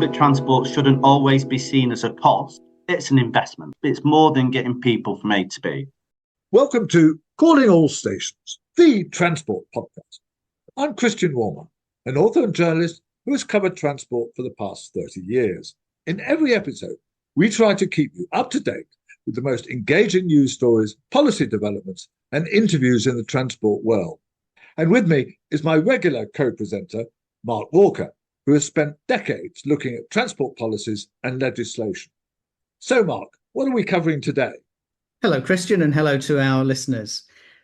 Public transport shouldn't always be seen as a cost. It's an investment. It's more than getting people from A to B. Welcome to Calling All Stations, the transport podcast. I'm Christian Warmer, an author and journalist who has covered transport for the past 30 years. In every episode, we try to keep you up to date with the most engaging news stories, policy developments, and interviews in the transport world. And with me is my regular co-presenter, Mark Walker, who has spent decades looking at transport policies and legislation. So, Mark, what are we covering today? Hello, Christian, and hello to our listeners.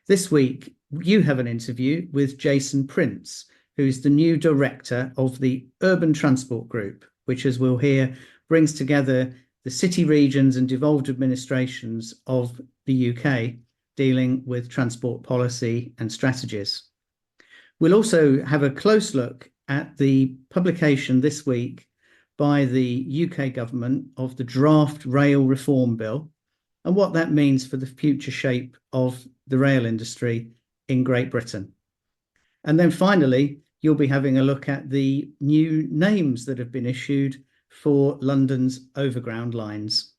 This week, you have an interview with Jason Prince, who is the new director of the Urban Transport Group, which, as we'll hear, brings together the city regions and devolved administrations of the UK dealing with transport policy and strategies. We'll also have a close look at the publication this week by the UK government of the draft rail reform bill and what that means for the future shape of the rail industry in Great Britain. And then finally, you'll be having a look at the new names that have been issued for London's Overground lines.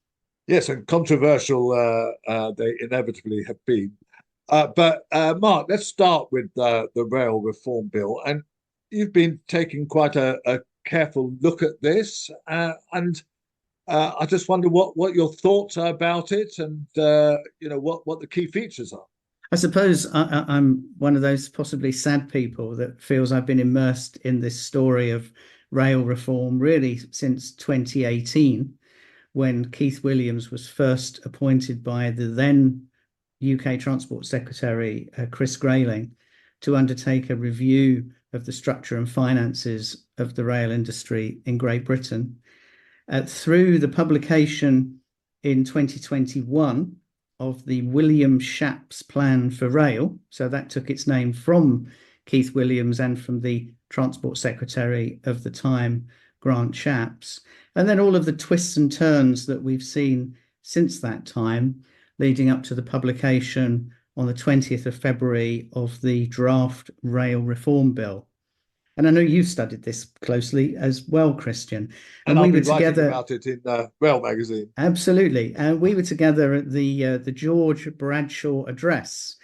Yes, and controversial they inevitably have been. But Mark, let's start with the rail reform bill. And you've been taking quite a careful look at this. And I just wonder what your thoughts are about it and, what the key features are. I suppose I'm one of those possibly sad people that feels I've been immersed in this story of rail reform really since 2018, when Keith Williams was first appointed by the then UK Transport Secretary, Chris Grayling, to undertake a review of the structure and finances of the rail industry in Great Britain. Through the publication in 2021 of the William Shapps Plan for Rail, so that took its name from Keith Williams and from the Transport Secretary of the time, Grant Shapps, and then all of the twists and turns that we've seen since that time, leading up to the publication on the 20th of February of the draft rail reform bill. And I know you've studied this closely as well, Christian. And we were together about it in Rail magazine. Absolutely. And we were together at the George Bradshaw address,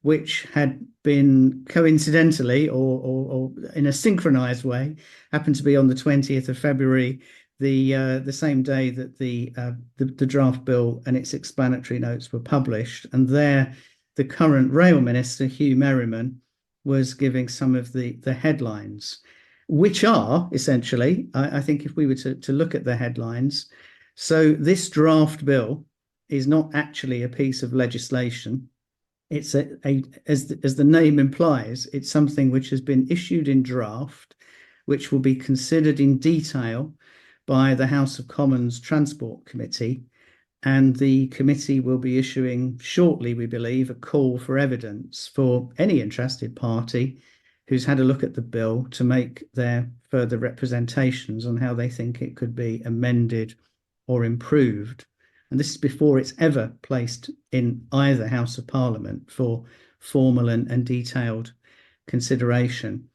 which had been coincidentally or in a synchronized way, happened to be on the 20th of February, the same day that the draft bill and its explanatory notes were published. And there, the current rail minister, Hugh Merriman, was giving some of the headlines, which are essentially, I think if we were to look at the headlines, so this draft bill is not actually a piece of legislation. It's as the name implies, it's something which has been issued in draft, which will be considered in detail by the House of Commons Transport Committee. And the committee will be issuing shortly, we believe, a call for evidence for any interested party who's had a look at the bill to make their further representations on how they think it could be amended or improved. And this is before it's ever placed in either House of Parliament for formal and detailed consideration.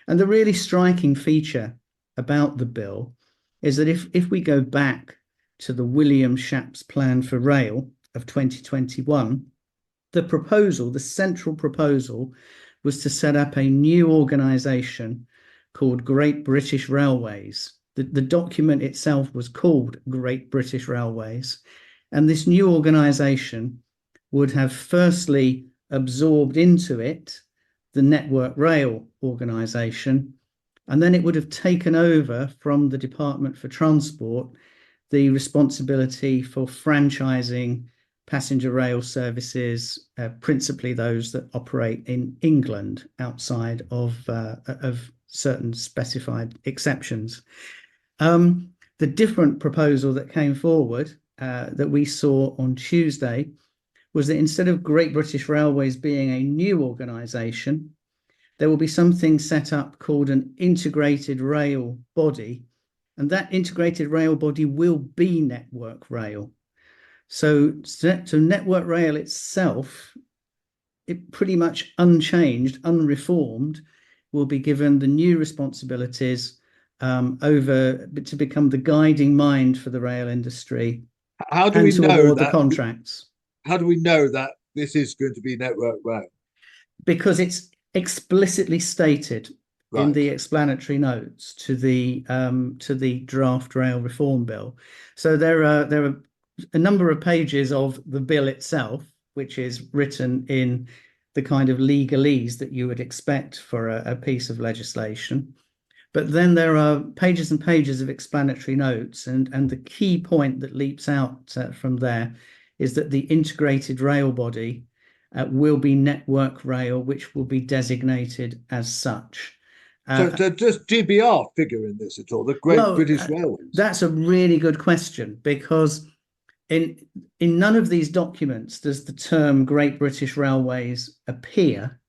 And the really striking feature about the bill is that if we go back to the William Shapps Plan for Rail of 2021, the central proposal was to set up a new organisation called Great British Railways. The document itself was called Great British Railways, and this new organisation would have firstly absorbed into it the Network Rail organisation, and then it would have taken over from the Department for Transport the responsibility for franchising passenger rail services, principally those that operate in England outside of certain specified exceptions. The different proposal that came forward that we saw on Tuesday was that instead of Great British Railways being a new organisation, there will be something set up called an integrated rail body. And that integrated rail body will be Network Rail. So Network Rail itself, it pretty much unchanged, unreformed, will be given the new responsibilities to become the guiding mind for the rail industry How do and we to know award the that? contracts. How do we know that this is going to be Network Rail? Because it's explicitly stated in the explanatory notes to the draft rail reform bill. So there are a number of pages of the bill itself, which is written in the kind of legalese that you would expect for a piece of legislation. But then there are pages and pages of explanatory notes, and the key point that leaps out from there is that the integrated rail body will be Network Rail, which will be designated as such. So does GBR figure in this at all? The Great British Railways? That's a really good question, because in none of these documents does the term Great British Railways appear,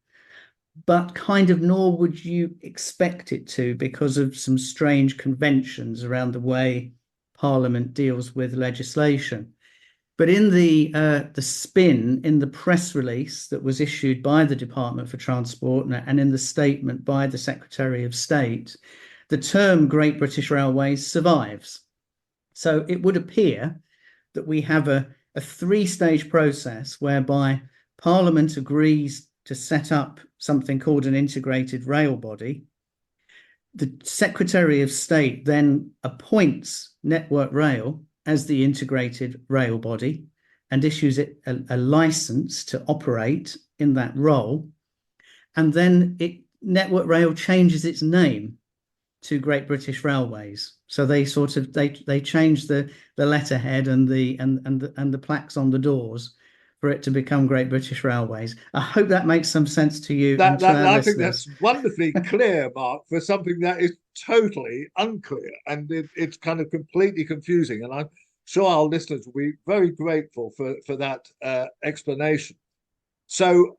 but kind of nor would you expect it to, because of some strange conventions around the way Parliament deals with legislation. But in the spin, in the press release that was issued by the Department for Transport and in the statement by the Secretary of State, the term Great British Railways survives. So it would appear that we have a three-stage process whereby Parliament agrees to set up something called an integrated rail body. The Secretary of State then appoints Network Rail as the integrated rail body and issues it a license to operate in that role. And then Network Rail changes its name to Great British Railways. So they change the letterhead and the plaques on the doors for it to become Great British Railways. I hope that makes some sense to you and to our I listeners. think that's wonderfully clear, Mark, for something that is totally unclear, and it's kind of completely confusing. And I'm sure our listeners will be very grateful for that explanation. So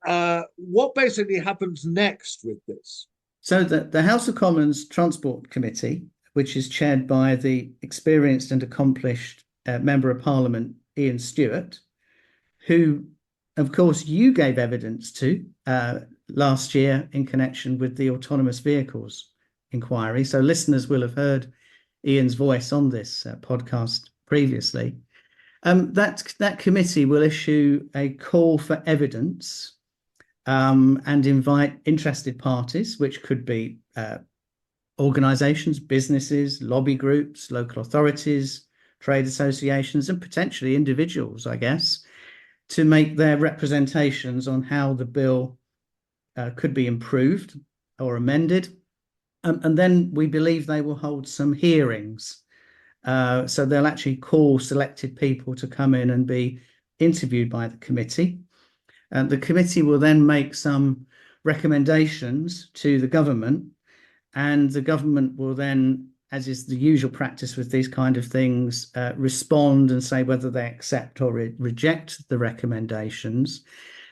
what basically happens next with this? So the House of Commons Transport Committee, which is chaired by the experienced and accomplished Member of Parliament, Ian Stewart, who, of course, you gave evidence to last year in connection with the autonomous vehicles inquiry. So listeners will have heard Ian's voice on this podcast previously. That committee will issue a call for evidence and invite interested parties, which could be organisations, businesses, lobby groups, local authorities, trade associations, and potentially individuals, I guess, to make their representations on how the bill could be improved or amended. And then we believe they will hold some hearings. So they'll actually call selected people to come in and be interviewed by the committee. And the committee will then make some recommendations to the government, and the government will then, as is the usual practice with these kind of things, respond and say whether they accept or reject the recommendations.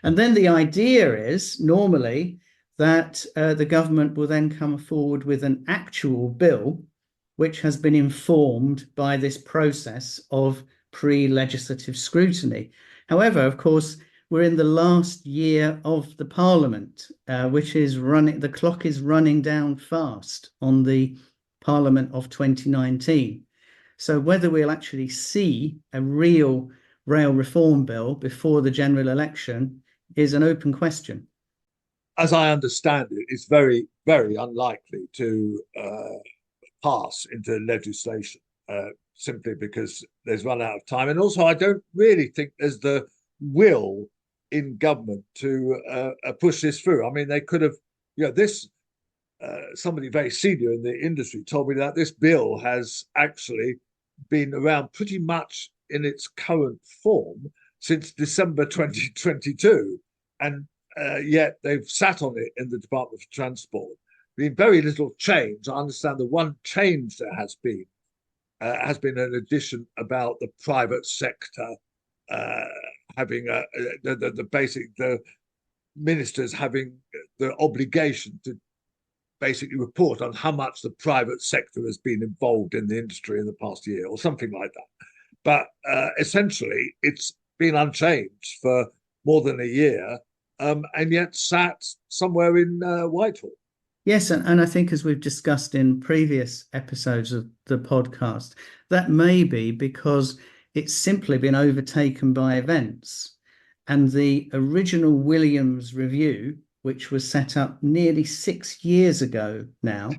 And then the idea is normally that the government will then come forward with an actual bill which has been informed by this process of pre-legislative scrutiny. However, of course, we're in the last year of the Parliament, which is running, the clock is running down fast on the Parliament of 2019. So whether we'll actually see a real rail reform bill before the general election is an open question. As I understand it, it's very, very unlikely to pass into legislation simply because there's run out of time. And also, I don't really think there's the will in government to push this through. I mean, they could have, somebody very senior in the industry told me that this bill has actually been around pretty much in its current form since December 2022. And yet they've sat on it in the Department for Transport. Been very little change. I understand the one change there has been an addition about the private sector having the ministers having the obligation to basically report on how much the private sector has been involved in the industry in the past year or something like that. But essentially, it's been unchanged for more than a year, and yet sat somewhere in Whitehall. Yes, and I think as we've discussed in previous episodes of the podcast, that may be because it's simply been overtaken by events. And the original Williams review, which was set up nearly 6 years ago now,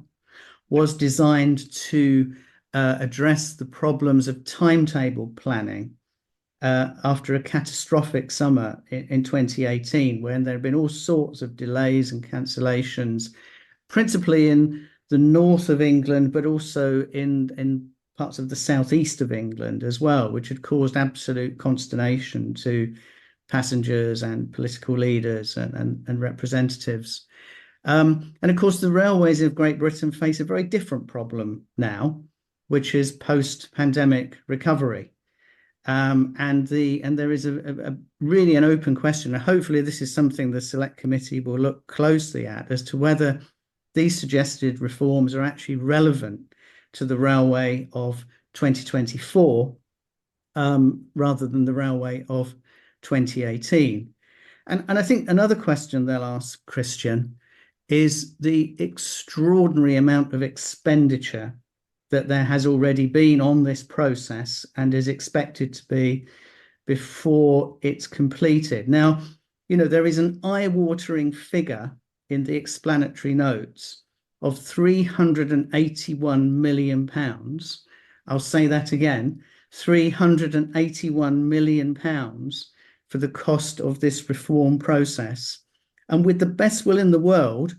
was designed to address the problems of timetable planning after a catastrophic summer in 2018, when there had been all sorts of delays and cancellations, principally in the north of England, but also in parts of the southeast of England as well, which had caused absolute consternation to passengers and political leaders and representatives. And of course, the railways of Great Britain face a very different problem now, which is post-pandemic recovery. And there is a really an open question. And hopefully this is something the Select Committee will look closely at, as to whether these suggested reforms are actually relevant to the railway of 2024 rather than the railway of 2018. And I think another question they'll ask, Christian, is the extraordinary amount of expenditure that there has already been on this process and is expected to be before it's completed. Now, there is an eye-watering figure in the explanatory notes of £381 million. I'll say that again, £381 million for the cost of this reform process. And with the best will in the world,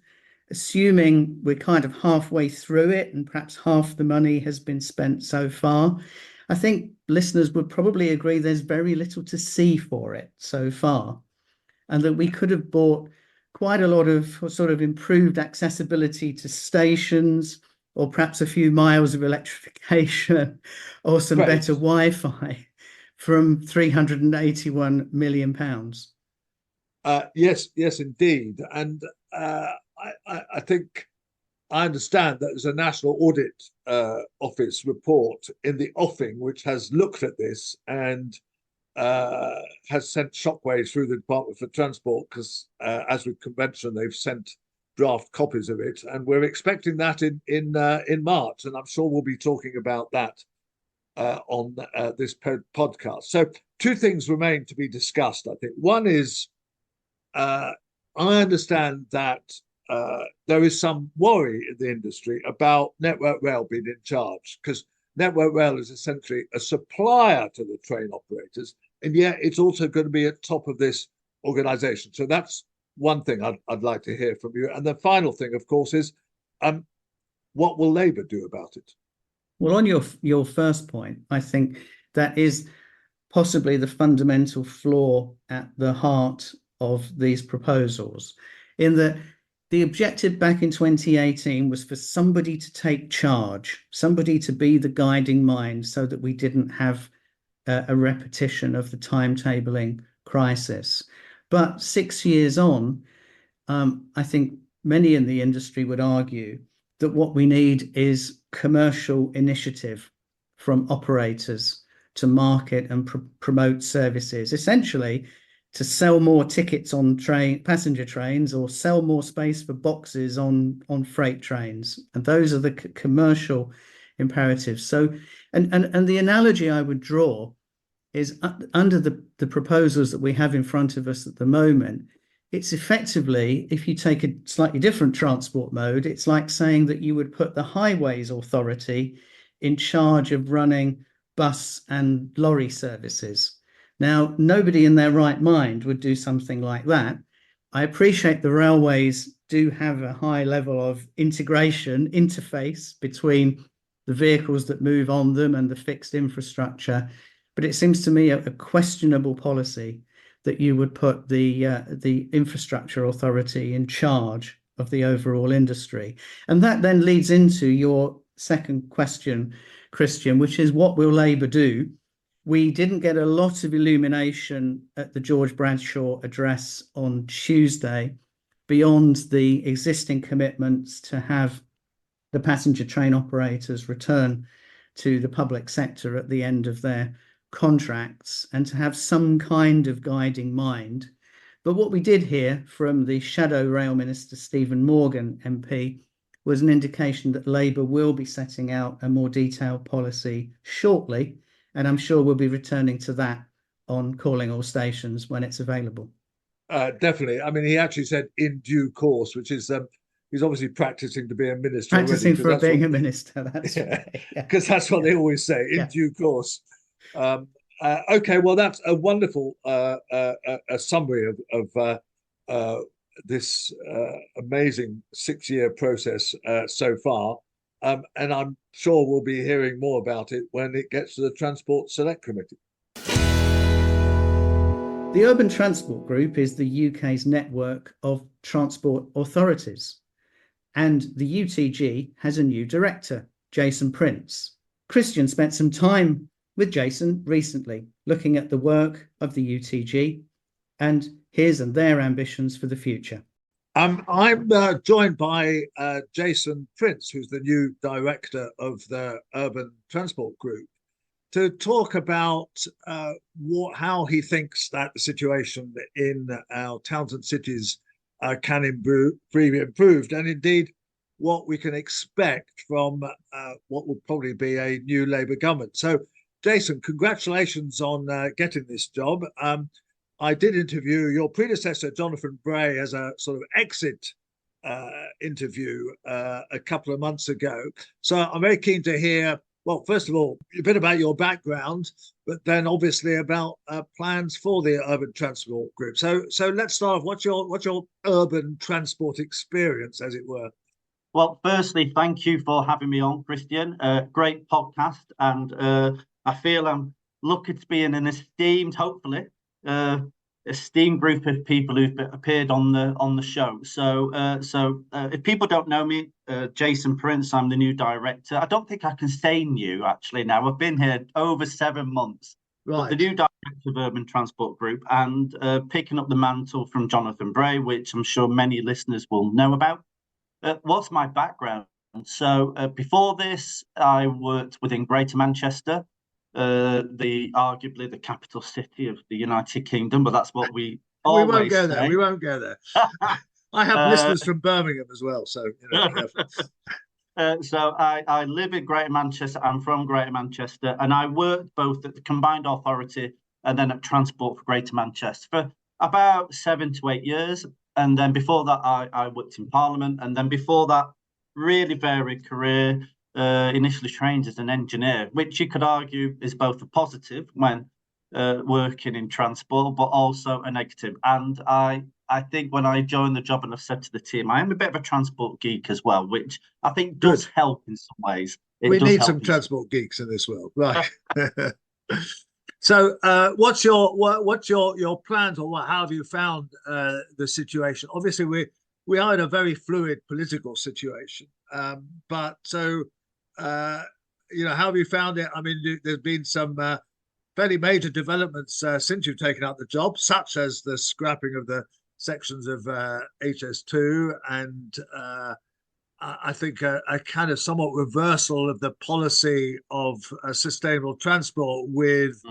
assuming we're kind of halfway through it and perhaps half the money has been spent so far, I think listeners would probably agree there's very little to see for it so far, and that we could have bought quite a lot of sort of improved accessibility to stations, or perhaps a few miles of electrification, or some better Wi-Fi from £381 million. Yes, indeed. And I think I understand that there's a National Audit Office report in the offing which has looked at this and has sent shockwaves through the Department for Transport, because as with convention, they've sent draft copies of it, and we're expecting that in March, and I'm sure we'll be talking about that on this podcast. So two things remain to be discussed, I think. One is I understand that there is some worry in the industry about Network Rail being in charge, because Network Rail is essentially a supplier to the train operators, and yet it's also going to be at top of this organization. So that's one thing I'd like to hear from you. And the final thing, of course, is what will Labour do about it? Well, on your first point, I think that is possibly the fundamental flaw at the heart of these proposals, in that the objective back in 2018 was for somebody to take charge, somebody to be the guiding mind, so that we didn't have a repetition of the timetabling crisis. But 6 years on, I think many in the industry would argue that what we need is commercial initiative from operators to market and promote services, essentially to sell more tickets on passenger trains, or sell more space for boxes on freight trains. And those are the commercial imperatives. So, and the analogy I would draw is under the proposals that we have in front of us at the moment, it's effectively, if you take a slightly different transport mode, it's like saying that you would put the Highways Authority in charge of running bus and lorry services. Now, nobody in their right mind would do something like that. I appreciate the railways do have a high level of interface between the vehicles that move on them and the fixed infrastructure, but it seems to me a questionable policy that you would put the infrastructure authority in charge of the overall industry. And that then leads into your second question, Christian, which is, what will Labour do? We didn't get a lot of illumination at the George Bradshaw address on Tuesday, beyond the existing commitments to have the passenger train operators return to the public sector at the end of their contracts, and to have some kind of guiding mind But what we did hear from the Shadow Rail Minister, Stephen Morgan MP, was an indication that Labour will be setting out a more detailed policy shortly, and I'm sure we'll be returning to that on Calling All Stations when it's available. Definitely. I mean, he actually said in due course, which is he's obviously practicing to be a minister. Practicing already, for being a minister, that's yeah, right. Because that's what they always say, in due course. Okay, well, that's a wonderful a summary of this amazing 6-year process so far. And I'm sure we'll be hearing more about it when it gets to the Transport Select Committee. The Urban Transport Group is the UK's network of transport authorities, and the UTG has a new director, Jason Prince. Christian spent some time with Jason recently, looking at the work of the UTG and his and their ambitions for the future. I'm joined by Jason Prince, who's the new director of the Urban Transport Group, to talk about how he thinks that the situation in our towns and cities can be improved, and indeed what we can expect from what will probably be a new Labour government. So, Jason, congratulations on getting this job. I did interview your predecessor, Jonathan Bray, as a sort of exit interview a couple of months ago. So I'm very keen to hear, well, first of all, a bit about your background, but then obviously about plans for the Urban Transport Group. So let's start off. What's your urban transport experience, as it were? Well, firstly, thank you for having me on, Christian. Great podcast, and I feel I'm lucky to be in an esteemed, hopefully, esteemed group of people who've appeared on the show. So if people don't know me, Jason Prince, I'm the new director. I don't think I can say new actually now. I've been here over 7 months. Right. The new director of Urban Transport Group, and picking up the mantle from Jonathan Bray, which I'm sure many listeners will know about. What's my background? So before this, I worked within Greater Manchester, arguably the capital city of the United Kingdom, but that's what we always we won't go say. there. We won't go there. I have listeners from Birmingham as well, so So I live in Greater Manchester. I'm from Greater Manchester, and I worked both at the Combined Authority and then at Transport for Greater Manchester for about 7 to 8 years. And then before that, I worked in Parliament. And then before that, really varied career, initially trained as an engineer, which you could argue is both a positive when working in transport, but also a negative. And I think when I joined the job, and I've said to the team, I am a bit of a transport geek as well, which I think does help in some ways. We need some transport geeks in this world, right? So, what's your plans, or how have you found the situation? Obviously, we are in a very fluid political situation, but so how have you found it? I mean, there's been some fairly major developments since you've taken up the job, such as the scrapping of the sections of HS2 and I think a kind of somewhat reversal of the policy of sustainable transport, with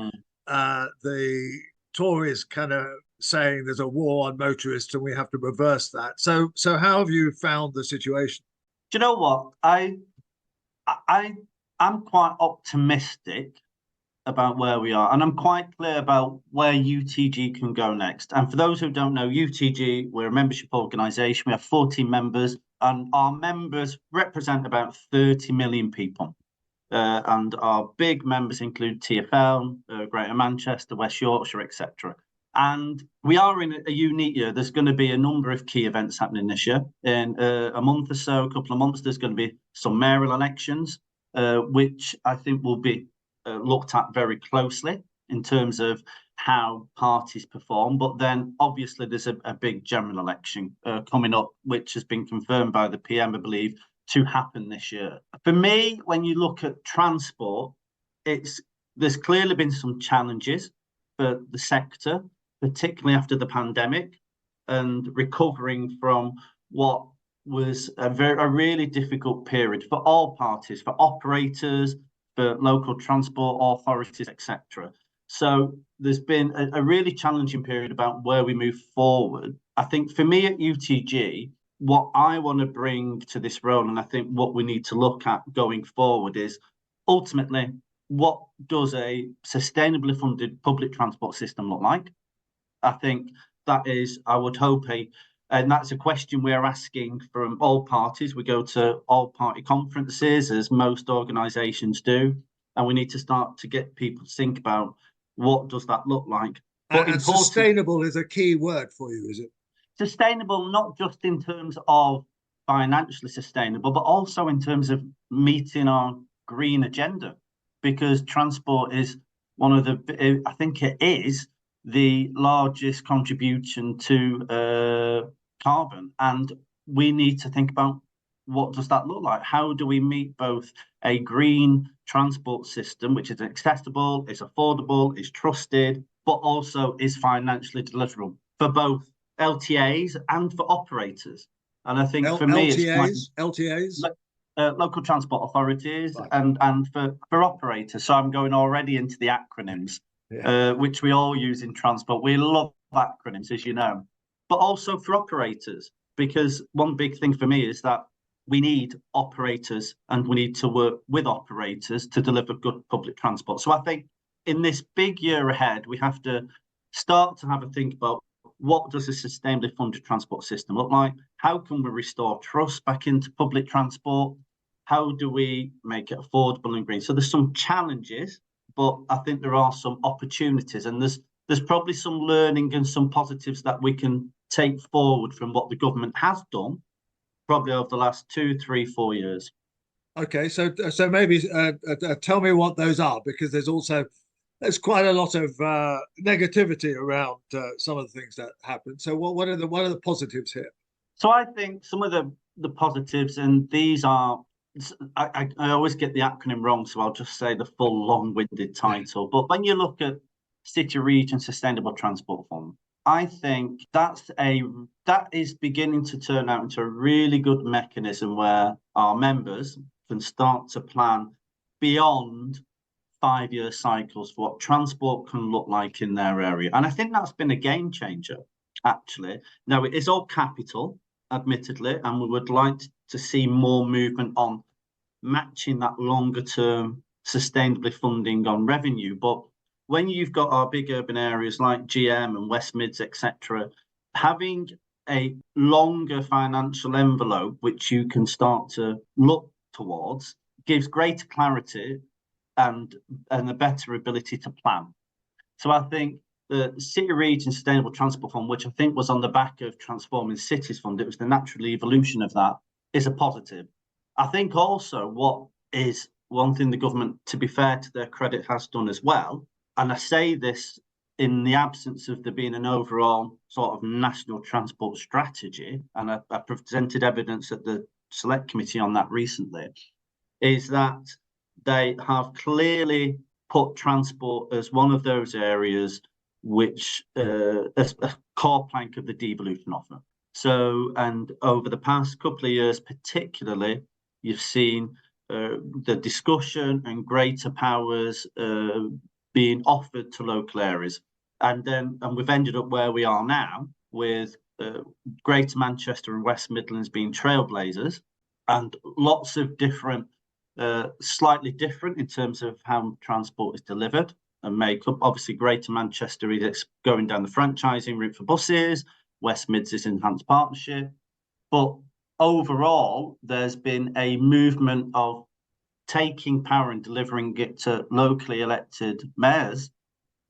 the Tories kind of saying there's a war on motorists and we have to reverse that. So how have you found the situation? Do you know what? I'm quite optimistic about where we are, and I'm quite clear about where UTG can go next. And for those who don't know, UTG, we're a membership organisation. We have 14 members, and our members represent about 30 million people. And our big members include TfL, Greater Manchester, West Yorkshire, etc. And we are in a unique year. There's going to be a number of key events happening this year. In a month or so, a couple of months, there's going to be some mayoral elections, which I think will be looked at very closely in terms of how parties perform. But then obviously there's a big general election coming up, which has been confirmed by the PM, I believe, to happen this year. For me, when you look at transport, there's clearly been some challenges for the sector, particularly after the pandemic, and recovering from what was a really difficult period for all parties, for operators, for local transport authorities, etc. So there's been a really challenging period about where we move forward. I think for me at UTG, what I want to bring to this role, and I think what we need to look at going forward, is ultimately what does a sustainably funded public transport system look like? I think that is, I would hope, and that's a question we're asking from all parties. We go to all party conferences, as most organisations do, and we need to start to get people to think about what does that look like. But and sustainable is a key word for you, is it? Sustainable, not just in terms of financially sustainable, but also in terms of meeting our green agenda, because transport is one of the, I think it is the largest contribution to carbon, and we need to think about what does that look like? How do we meet both a green transport system, which is accessible, is affordable, is trusted, but also is financially deliverable for both LTAs and for operators? And I think for me, it's LTAs, local transport authorities, right, and for operators. So I'm going already into the acronyms, which we all use in transport. We love acronyms, as you know, but also for operators, because one big thing for me is that we need operators and we need to work with operators to deliver good public transport. So I think in this big year ahead, we have to start to have a think about what does a sustainably funded transport system look like? How can we restore trust back into public transport? How do we make it affordable and green? So there's some challenges, but I think there are some opportunities, and there's probably some learning and some positives that we can take forward from what the government has done, probably over the last 2, 3, 4 years. Okay, so maybe tell me what those are, because there's quite a lot of negativity around some of the things that happen. So what are the positives here? So I think some of the positives, and these are, I always get the acronym wrong, so I'll just say the full long-winded title. But when you look at City Region Sustainable Transport Fund, I think that is beginning to turn out into a really good mechanism where our members can start to plan beyond 5-year cycles for what transport can look like in their area. And I think that's been a game changer, actually. Now, it is all capital, admittedly, and we would like to see more movement on matching that longer term sustainably funding on revenue. But when you've got our big urban areas like GM and West Mids, etc., having a longer financial envelope which you can start to look towards gives greater clarity and a better ability to plan. So I think the City Region Sustainable Transport Fund, which I think was on the back of Transforming Cities Fund, it was the natural evolution of that, is a positive. I think also what is one thing the government, to be fair to their credit, has done as well, and I say this in the absence of there being an overall sort of national transport strategy, and I presented evidence at the Select Committee on that recently, is that they have clearly put transport as one of those areas which as a core plank of the devolution offer. So, and over the past couple of years particularly, you've seen the discussion and greater powers being offered to local areas. And we've ended up where we are now with Greater Manchester and West Midlands being trailblazers, and lots of different, slightly different in terms of how transport is delivered and make up. Obviously, Greater Manchester is going down the franchising route for buses, West Mids is enhanced partnership. But overall, there's been a movement of taking power and delivering it to locally elected mayors,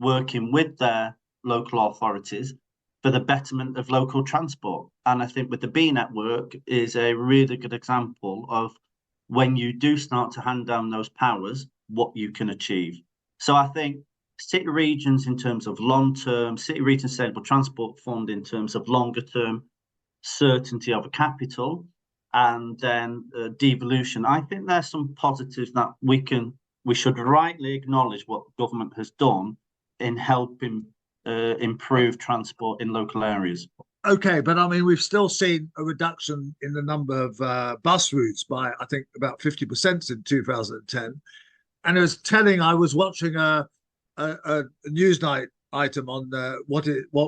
working with their local authorities for the betterment of local transport. And I think with the B network is a really good example of when you do start to hand down those powers, what you can achieve. So I think city regions in terms of long-term, City Region Sustainable Transport Fund in terms of longer-term certainty of a capital, and then devolution. I think there's some positives that we should rightly acknowledge what government has done in helping improve transport in local areas. Okay, but I mean, we've still seen a reduction in the number of bus routes by, I think, about 50% in 2010. And it was telling, I was watching a a Newsnight item on what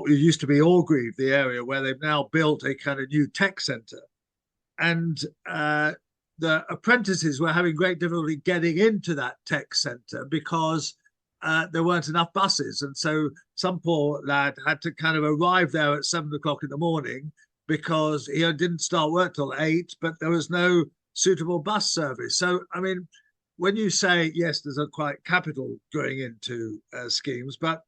used to be Orgreave, the area where they've now built a kind of new tech centre, and the apprentices were having great difficulty getting into that tech centre because there weren't enough buses, and so some poor lad had to kind of arrive there at 7 o'clock in the morning because he didn't start work till 8, but there was no suitable bus service. So, I mean, when you say, yes, there's a quite capital going into schemes, but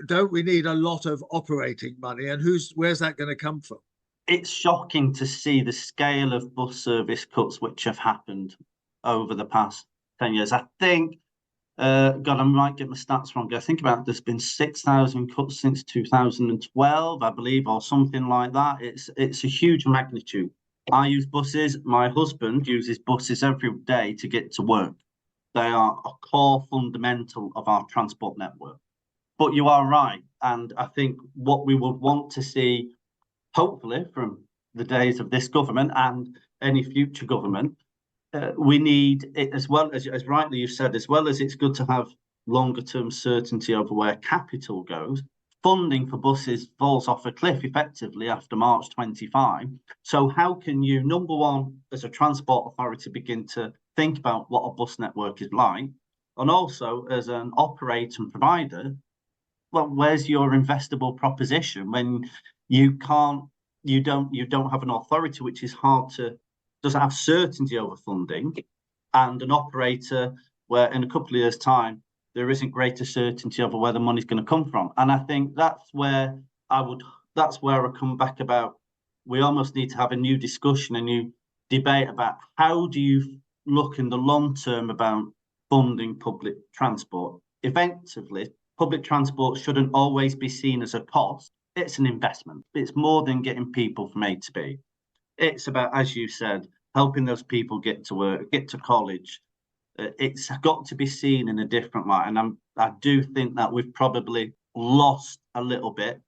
don't we need a lot of operating money? And where's that going to come from? It's shocking to see the scale of bus service cuts which have happened over the past 10 years. I think, God, I might get my stats wrong. I think there's been 6,000 cuts since 2012, I believe, or something like that. It's a huge magnitude. I use buses. My husband uses buses every day to get to work. They are a core fundamental of our transport network. But you are right. And I think what we would want to see, hopefully from the days of this government and any future government, we need it, as well as rightly you said, as well as it's good to have longer term certainty over where capital goes. Funding for buses falls off a cliff effectively after March 25. So how can you, number one, as a transport authority, begin to think about what a bus network is like? And also as an operator and provider, well, where's your investable proposition when you don't have an authority which is doesn't have certainty over funding, and an operator where in a couple of years' time there isn't greater certainty over where the money's going to come from. And I think that's where I come back about, we almost need to have a new discussion, a new debate about how do you look in the long term about funding public transport. Effectively, public transport shouldn't always be seen as a cost. It's an investment. It's more than getting people from A to B. It's about, as you said, helping those people get to work, get to college. It's got to be seen in a different light. And I do think that we've probably lost a little bit,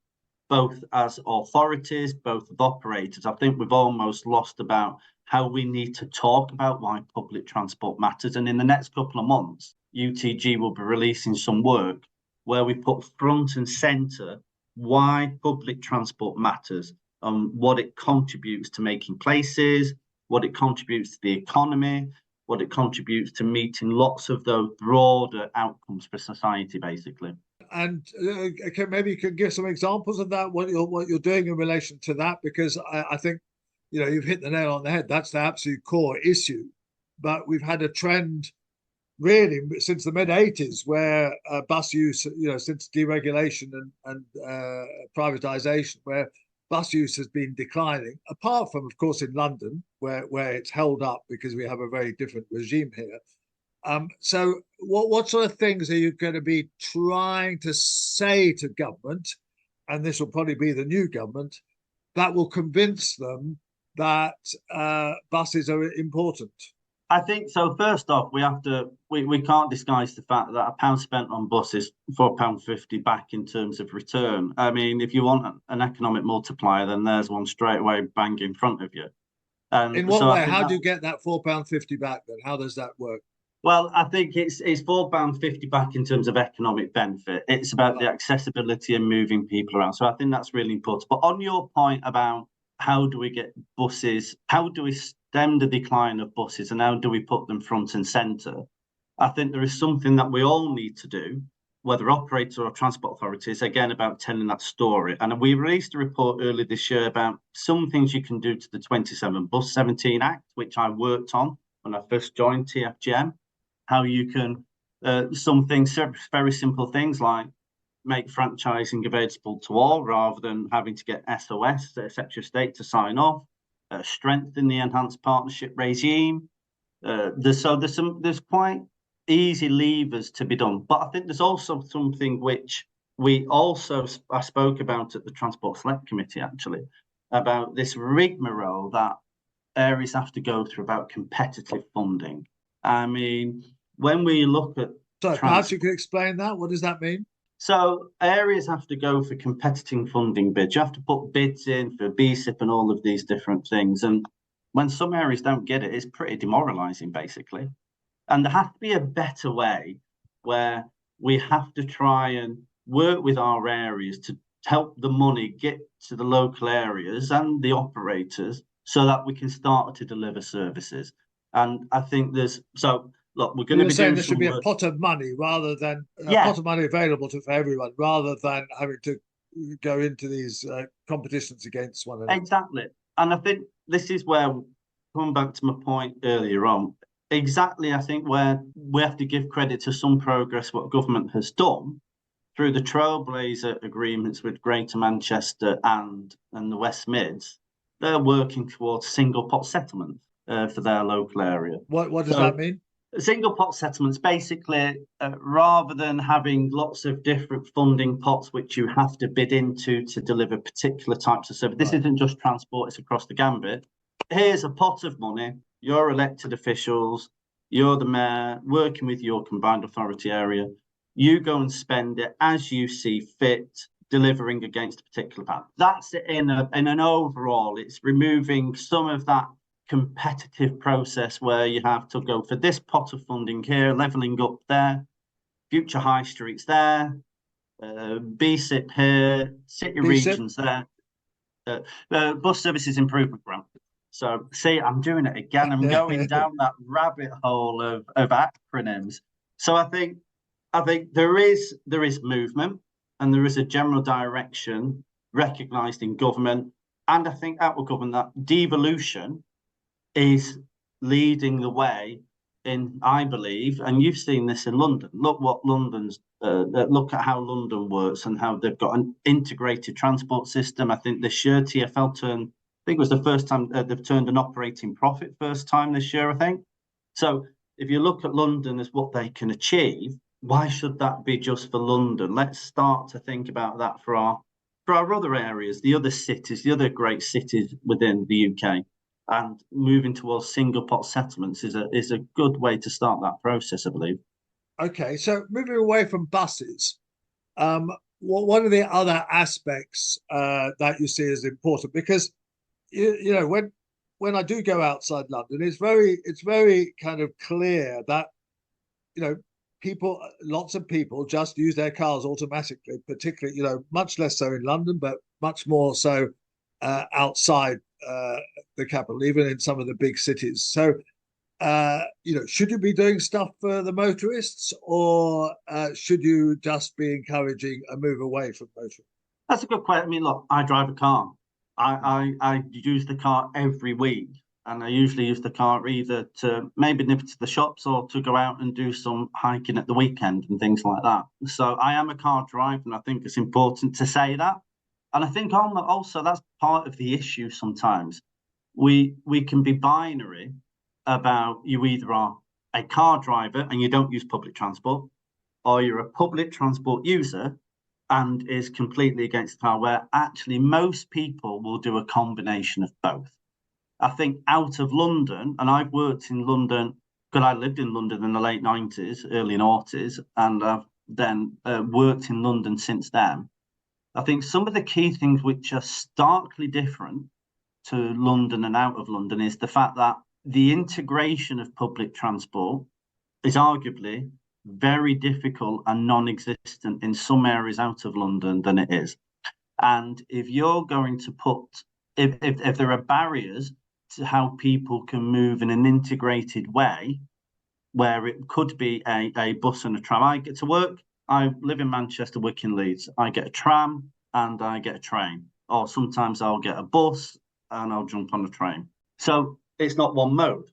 both as authorities, both as operators. I think we've almost lost about how we need to talk about why public transport matters. And in the next couple of months, UTG will be releasing some work where we put front and centre why public transport matters, what it contributes to making places, what it contributes to the economy, what it contributes to meeting lots of those broader outcomes for society, basically. And maybe you can give some examples of that, what you're doing in relation to that, because I think, you've hit the nail on the head. That's the absolute core issue. But we've had a trend really since the mid-80s where bus use, since deregulation and privatization, where bus use has been declining, apart from, of course, in London, where it's held up because we have a very different regime here. So what sort of things are you going to be trying to say to government, and this will probably be the new government, that will convince them that buses are important? I think so. First off, we can't disguise the fact that £1 spent on buses, £4.50 back in terms of return. I mean, if you want an economic multiplier, then there's one straight away bang in front of you. In what way? How do you get that £4.50 back then? How does that work? Well, I think it's £4.50 back in terms of economic benefit. It's about the accessibility and moving people around. So I think that's really important. But on your point about how do we get buses, how do we stem the decline of buses, and how do we put them front and centre? I think there is something that we all need to do, whether operator or transport authorities, again, about telling that story. And we released a report earlier this year about some things you can do to the 27 Bus 17 Act, which I worked on when I first joined TFGM, how you can, some things, very simple things like make franchising available to all rather than having to get SOS, Secretary of State, to sign off, strengthen the enhanced partnership regime. There's quite easy levers to be done. But I think there's also something which I spoke about at the Transport Select Committee, actually, about this rigmarole that areas have to go through about competitive funding. I mean, when we look at... So perhaps you could explain that. What does that mean? So areas have to go for competing funding bids. You have to put bids in for BSIP and all of these different things. And when some areas don't get it, it's pretty demoralising, basically. And there has to be a better way where we have to try and work with our areas to help the money get to the local areas and the operators so that we can start to deliver services. And I think look, we're going to be saying doing there should be a work. pot of money rather than a Yeah. pot of money available for everyone, rather than having to go into these competitions against one another. Exactly. And I think this is where, coming back to my point earlier on, exactly, I think where we have to give credit to some progress what government has done through the trailblazer agreements with Greater Manchester and the West Mids. They're working towards single pot settlement for their local area. What does that mean? Single pot settlements, basically, rather than having lots of different funding pots which you have to bid into to deliver particular types of service. This isn't just transport, it's across the gambit. Here's a pot of money. You're elected officials, you're the mayor, working with your combined authority area. You go and spend it as you see fit, delivering against a particular plan. That's it in an overall. It's removing some of that competitive process where you have to go for this pot of funding here, levelling up there, future high streets there, BSIP here, city regions there, bus services improvement grant. So see, I'm doing it again. I'm going down that rabbit hole of acronyms. So I think there is movement and there is a general direction recognised in government, and I think out of government that devolution is leading the way in, I believe, and you've seen this in London. Look at how London works and how they've got an integrated transport system. I think this year TfL turned, I think it was the first time they've turned an operating profit first time this year, I think. So if you look at London as what they can achieve, why should that be just for London? Let's start to think about that for our other areas, the other cities, the other great cities within the UK. And moving towards single pot settlements is a good way to start that process, I believe. Okay, so moving away from buses, what are the other aspects that you see as important? Because you know, when I do go outside London, it's very kind of clear that, you know, lots of people just use their cars automatically, particularly, you know, much less so in London, but much more so outside the capital, even in some of the big cities. So, you know, should you be doing stuff for the motorists, or should you just be encouraging a move away from motoring? That's a good question. I mean, look, I drive a car. I use the car every week, and I usually use the car either to maybe nip to the shops or to go out and do some hiking at the weekend and things like that. So I am a car driver, and I think it's important to say that. And I think also that's part of the issue sometimes. We can be binary about you either are a car driver and you don't use public transport, or you're a public transport user and is completely against the car, where actually most people will do a combination of both. I think out of London, and I've worked in London, because I lived in London in the late 90s, early noughties, and I've then worked in London since then. I think some of the key things which are starkly different to London and out of London is the fact that the integration of public transport is arguably very difficult and non-existent in some areas out of London than it is. And if you're going to if there are barriers to how people can move in an integrated way, where it could be a bus and a tram. I get to work, I live in Manchester, work in Leeds. I get a tram and I get a train. Or sometimes I'll get a bus and I'll jump on a train. So it's not one mode.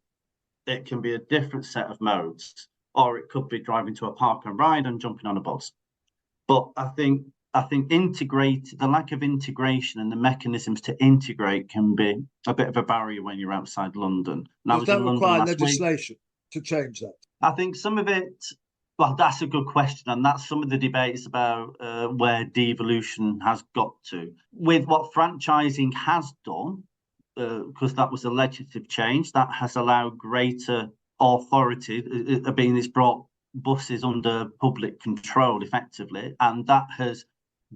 It can be a different set of modes. Or it could be driving to a park and ride and jumping on a bus. But I think the lack of integration and the mechanisms to integrate can be a bit of a barrier when you're outside London. Does that require legislation to change that? I think some of it, well, that's a good question. And that's some of the debates about where devolution has got to. With what franchising has done, because that was a legislative change, that has allowed greater authority, it's brought buses under public control effectively, and that has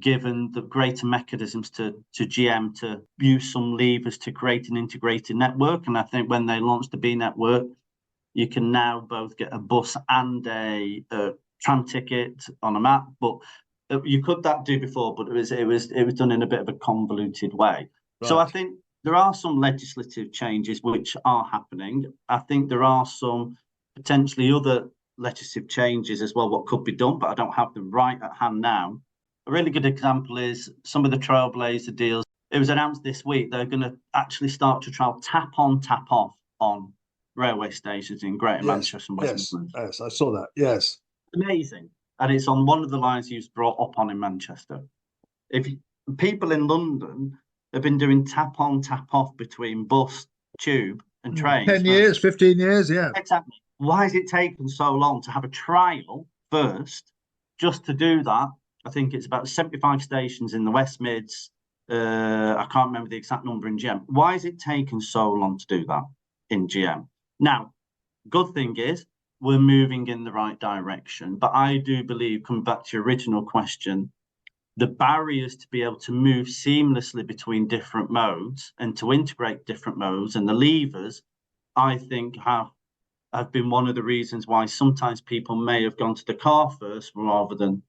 given the greater mechanisms to GM to use some levers to create an integrated network. And I think when they launched the B network, you can now both get a bus and a tram ticket on a map, but you could do before, but it was done in a bit of a convoluted way. So I think there are some legislative changes which are happening. I think there are some potentially other legislative changes as well, what could be done, but I don't have them right at hand now. A really good example is some of the Trailblazer deals. It was announced this week they're going to actually start to trial tap on, tap off on railway stations in Greater Manchester and West Midlands. Yes, I saw that. Yes. Amazing. And it's on one of the lines you've brought up on in Manchester. People in London have been doing tap on, tap off between bus, tube, and trains. 10 years, 15 years, yeah. Exactly. Why has it taken so long to have a trial first just to do that? I think it's about 75 stations in the West Mids. I can't remember the exact number in GM. Why has it taken so long to do that in GM? Now, good thing is we're moving in the right direction. But I do believe, coming back to your original question, the barriers to be able to move seamlessly between different modes and to integrate different modes and the levers, I think have been one of the reasons why sometimes people may have gone to the car first rather than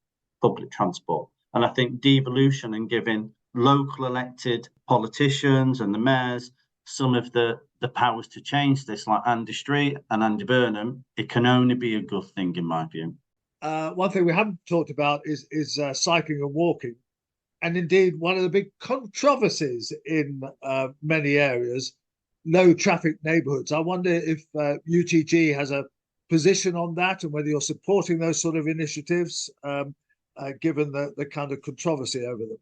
public transport. And I think devolution and giving local elected politicians and the mayors some of the powers to change this, like Andy Street and Andy Burnham, it can only be a good thing in my view. One thing we haven't talked about is cycling and walking. And indeed, one of the big controversies in many areas, low traffic neighborhoods. I wonder if UTG has a position on that and whether you're supporting those sort of initiatives, given the kind of controversy over them.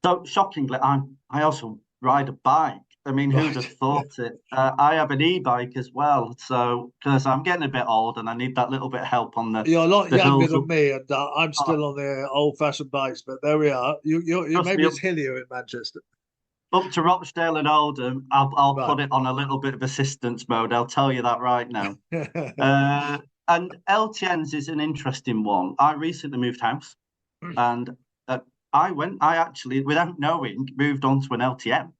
So shockingly, I also ride a bike. I mean, who'd have thought it? I have an e-bike as well, so because I'm getting a bit old and I need that little bit of help on the. You're a lot younger than me, and I'm still on the old-fashioned bikes. But there we are. You maybe it's hillier in Manchester. Up to Rochdale and Oldham, I'll put it on a little bit of assistance mode. I'll tell you that right now. And LTNs is an interesting one. I recently moved house, and I actually, without knowing, moved on to an LTN.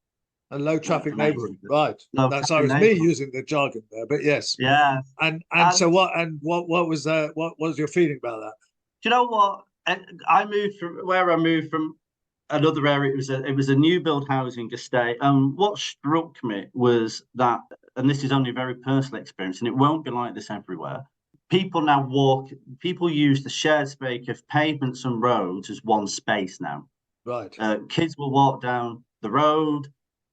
A low traffic neighborhood, right? That's it was me using the jargon there, but yes. Yeah. And so what was your feeling about that? Do you know what? I moved from another area. It was a new build housing estate. What struck me was that, and this is only a very personal experience, and it won't be like this everywhere. People use the shared space of pavements and roads as one space now. Right. Kids will walk down the road.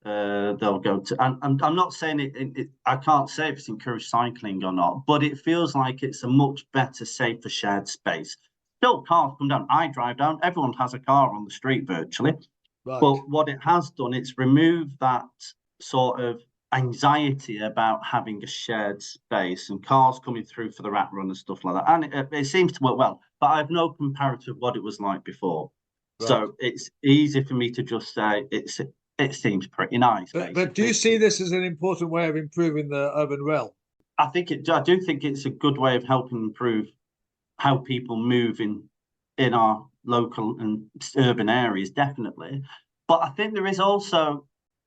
They'll go to, and I'm not saying I can't say if it's encouraged cycling or not, but it feels like it's a much better, safer shared space. Still, cars come down. I drive down. Everyone has a car on the street virtually. Right. But what it has done, it's removed that sort of anxiety about having a shared space and cars coming through for the rat run and stuff like that. And it seems to work well, but I have no comparative what it was like before. Right. So it's easy for me to just say it seems pretty nice. But do you see this as an important way of improving the urban rail? I do think it's a good way of helping improve how people move in our local and urban areas, definitely. But I think there is also,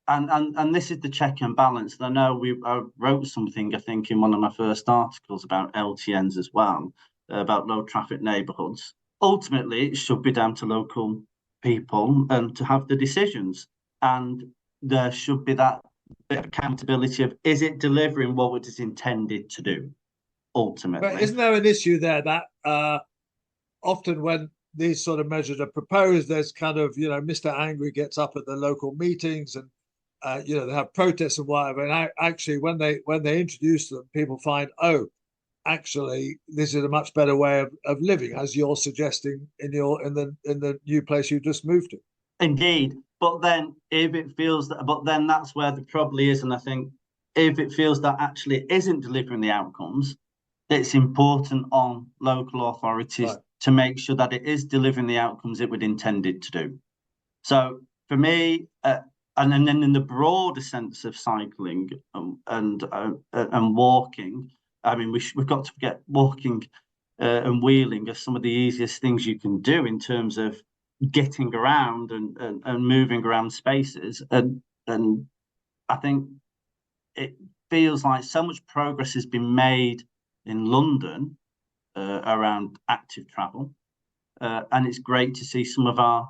and this is the check and balance. I know I wrote something, I think, in one of my first articles about LTNs as well, about low traffic neighbourhoods. Ultimately, it should be down to local people and to have the decisions. And there should be that bit of accountability of, is it delivering what it is intended to do, ultimately? But isn't there an issue there that often when these sort of measures are proposed, there's kind of, Mr. Angry gets up at the local meetings and, they have protests and whatever. And actually, when they introduce them, people find, actually, this is a much better way of living, as you're suggesting in the new place you just moved to. Indeed. But then if it feels that, but then that's where the problem is. And I think if it feels that actually it isn't delivering the outcomes, it's important on local authorities to make sure that it is delivering the outcomes it would intend it to do. So for me, and then in the broader sense of cycling and walking, I mean, we've got to forget walking and wheeling are some of the easiest things you can do in terms of getting around and moving around spaces. And I think it feels like so much progress has been made in London around active travel. And it's great to see some of our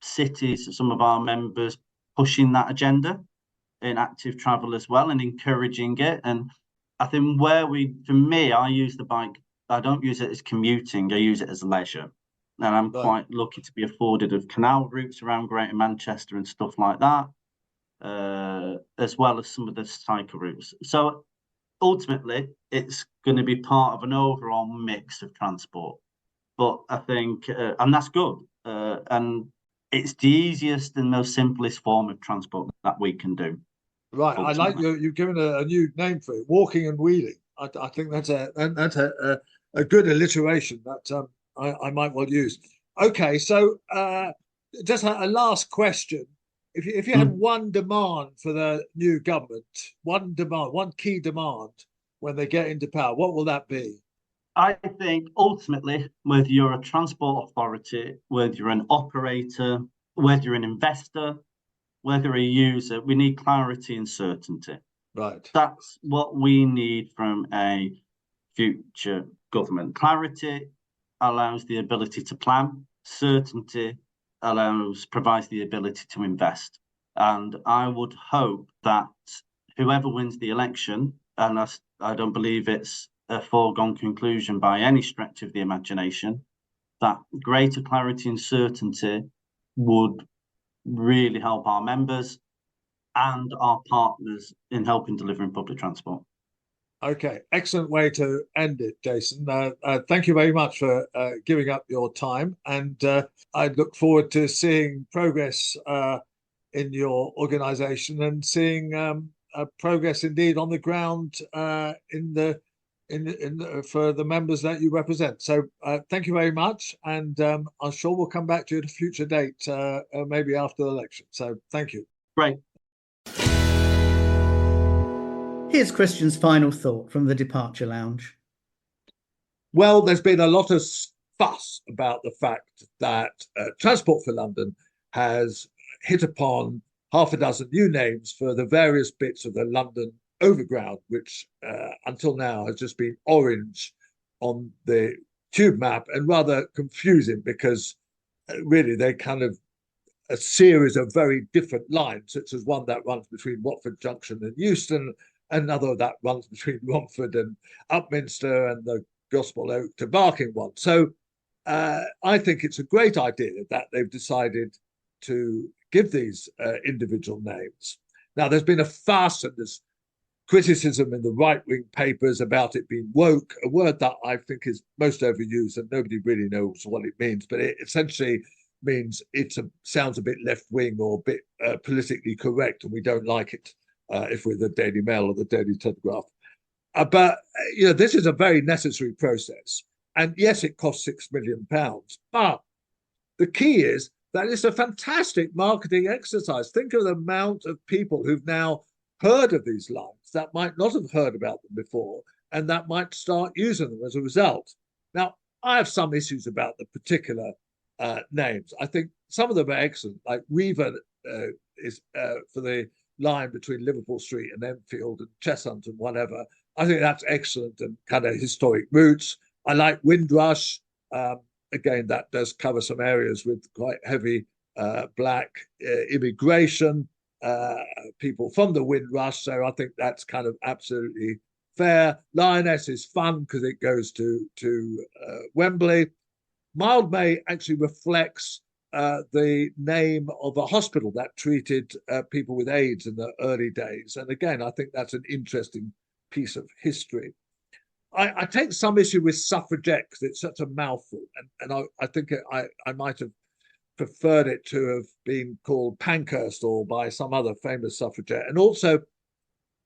cities, some of our members pushing that agenda in active travel as well and encouraging it. And I think for me, I use the bike, I don't use it as commuting, I use it as leisure. And I'm quite lucky to be afforded of canal routes around Greater Manchester and stuff like that, as well as some of the cycle routes. So ultimately, it's going to be part of an overall mix of transport. But I think, and that's good. And it's the easiest and most simplest form of transport that we can do. Right. Ultimately. I like you've given a new name for it, walking and wheeling. I think that's a good alliteration that I might well use. Okay, so just a last question. If you had one demand for the new government, one key demand when they get into power, what will that be? I think ultimately, whether you're a transport authority, whether you're an operator, whether you're an investor, whether a user, we need clarity and certainty. Right. That's what we need from a future government. Clarity allows the ability to plan. Certainty provides the ability to invest. And I would hope that whoever wins the election, and I don't believe it's a foregone conclusion by any stretch of the imagination, that greater clarity and certainty would really help our members and our partners in helping delivering public transport. Okay, excellent way to end it, Jason. Thank you very much for giving up your time, and I look forward to seeing progress in your organisation and seeing progress indeed on the ground for the members that you represent. So thank you very much, and I'm sure we'll come back to you at a future date, maybe after the election. So thank you. Great. Here's Christian's final thought from the Departure Lounge. Well, there's been a lot of fuss about the fact that Transport for London has hit upon half a dozen new names for the various bits of the London Overground, which until now has just been orange on the tube map and rather confusing because really they're kind of a series of very different lines, such as one that runs between Watford Junction and Euston, another that runs between Romford and Upminster, and the Gospel Oak to Barking one. So I think it's a great idea that they've decided to give these individual names. Now, there's been a fuss and there's criticism in the right-wing papers about it being woke, a word that I think is most overused and nobody really knows what it means, but it essentially means sounds a bit left-wing or a bit politically correct, and we don't like it if we're the Daily Mail or the Daily Telegraph. But this is a very necessary process, and yes, it costs £6 million, but the key is that it's a fantastic marketing exercise. Think of the amount of people who've now heard of these lines that might not have heard about them before, and that might start using them as a result. Now, I have some issues about the particular names. I think some of them are excellent, like Weaver is for the line between Liverpool Street and Enfield and Cheshunt and whatever. I think that's excellent and kind of historic routes. I like Windrush. Again, that does cover some areas with quite heavy black immigration, people from the Windrush. So I think that's kind of absolutely fair. Lioness is fun because it goes to Wembley. Mildmay actually reflects the name of a hospital that treated people with AIDS in the early days. And again, I think that's an interesting piece of history. I take some issue with suffragette because it's such a mouthful. And I think I might have preferred it to have been called Pankhurst or by some other famous suffragette. And also,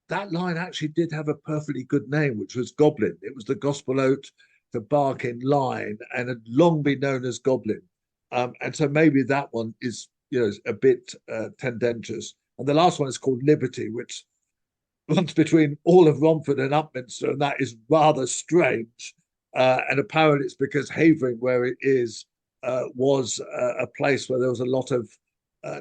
that line actually did have a perfectly good name, which was Goblin. It was the Gospel Oat to Barking line and had long been known as Goblin. And so maybe that one is, a bit tendentious. And the last one is called Liberty, which runs between all of Romford and Upminster, and that is rather strange. And apparently it's because Havering, where it is, was a place where there was a lot of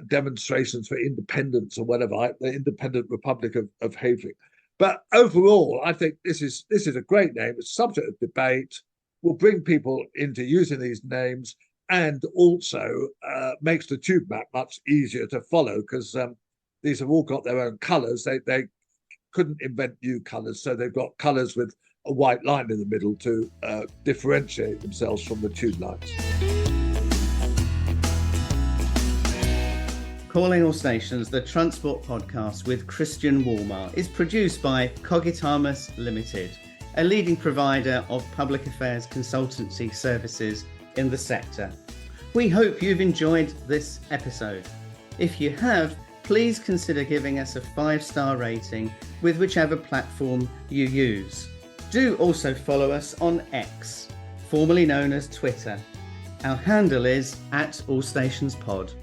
demonstrations for independence or whatever, the Independent Republic of Havering. But overall, I think this is a great name. It's subject of debate. will bring people into using these names, and also makes the tube map much easier to follow, because these have all got their own colours. They couldn't invent new colours, so they've got colours with a white line in the middle to differentiate themselves from the tube lines. Calling All Stations, the Transport podcast with Christian Walmart, is produced by Cogitamus Limited, a leading provider of public affairs consultancy services in the sector. We hope you've enjoyed this episode. If you have, please consider giving us a 5-star rating with whichever platform you use. Do also follow us on X, formerly known as Twitter. Our handle is @AllStationsPod.